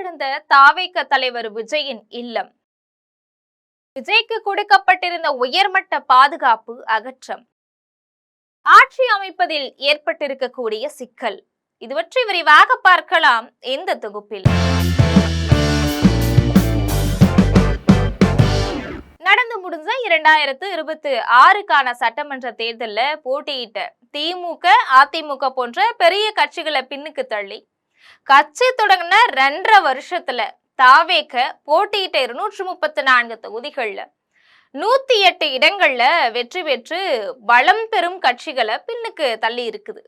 காத்திருந்த தாவேக தலைவர் விஜயின் இல்லம். விஜய்க்கு கொடுக்கப்பட்டிருந்த உயர்மட்ட பாதுகாப்பு அகற்றம். ஆட்சி அமைப்பதில் ஏற்பட்டிருக்கக்கூடிய சிக்கல், இதுவற்றை விரிவாக பார்க்கலாம் இந்த தொகுப்பில். நடந்து முடிஞ்ச 2026க்கான சட்டமன்ற தேர்தல்ல போட்டியிட்ட திமுக, அதிமுக போன்ற பெரிய கட்சிகளை பின்னுக்கு தள்ளி கட்சி தொடங்கின 2.5 வருஷத்துல தாவேக போட்டியிட்ட 234 தொகுதிகள்ல 108 இடங்கள்ல வெற்றி பெற்று பலம் பெறும் கட்சிகளை பின்னுக்கு தள்ளி இருக்குது.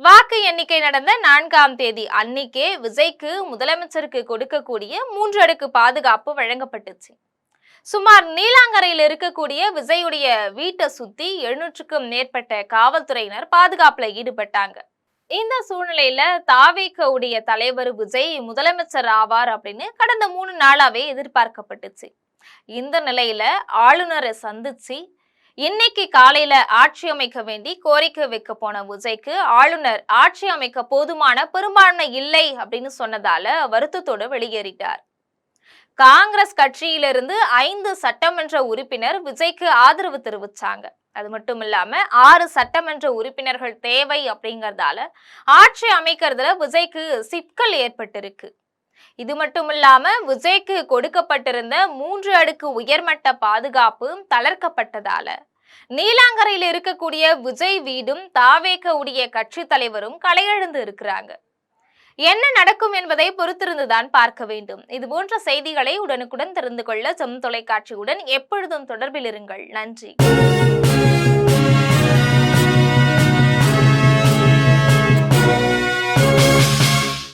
வாக்கு எண்ணிக்கை நடந்த 4ஆம் தேதி அன்னைக்கே விஜய்க்கு முதலமைச்சருக்கு கொடுக்கக்கூடிய 3 அடுக்கு பாதுகாப்பு வழங்கப்பட்டுச்சு. சுமார் நீலாங்கரையில் இருக்கக்கூடிய விஜயுடைய வீட்டை சுத்தி 700க்கும் மேற்பட்ட காவல்துறையினர் பாதுகாப்புல ஈடுபட்டாங்க. இந்த சூழ்நிலையில தாவேக தலைவர் விஜய் முதலமைச்சர் ஆவார் அப்படின்னு கடந்த 3 நாளாவே எதிர்பார்க்கப்பட்டுச்சு. இந்த நிலையில ஆளுநரை சந்திச்சு இன்னைக்கு காலையில ஆட்சி அமைக்க வேண்டி கோரிக்கை வைக்க போன விஜய்க்கு ஆளுநர் ஆட்சி அமைக்க போதுமான பெரும்பான்மை இல்லை அப்படின்னு சொன்னதால வருத்தத்தோடு வெளியேறிட்டார். காங்கிரஸ் கட்சியிலிருந்து 5 சட்டமன்ற உறுப்பினர் விஜய்க்கு ஆதரவு தெரிவிச்சாங்க. அது மட்டும் இல்லாம 6 சட்டமன்ற உறுப்பினர்கள் தேவை அப்படிங்கறதால ஆட்சி அமைக்கிறதுல விஜய்க்கு சிக்கல் ஏற்பட்டிருக்கு. இது மட்டும் இல்லாம விஜய்க்கு கொடுக்கப்பட்டிருந்த 3 அடுக்கு உயர்மட்ட பாதுகாப்பு தளர்க்கப்பட்டதால நீலாங்கரையில் இருக்கக்கூடிய விஜய் வீடும் தாவேக கட்சி தலைவரும் களையெழுந்து இருக்கிறாங்க. என்ன நடக்கும் என்பதை பொறுத்திருந்துதான் பார்க்க வேண்டும். இது போன்ற செய்திகளை உடனுக்குடன் தெரிந்து கொள்ள ஜெம் தொலைக்காட்சியுடன் எப்பொழுதும் தொடர்பில் இருங்கள். நன்றி.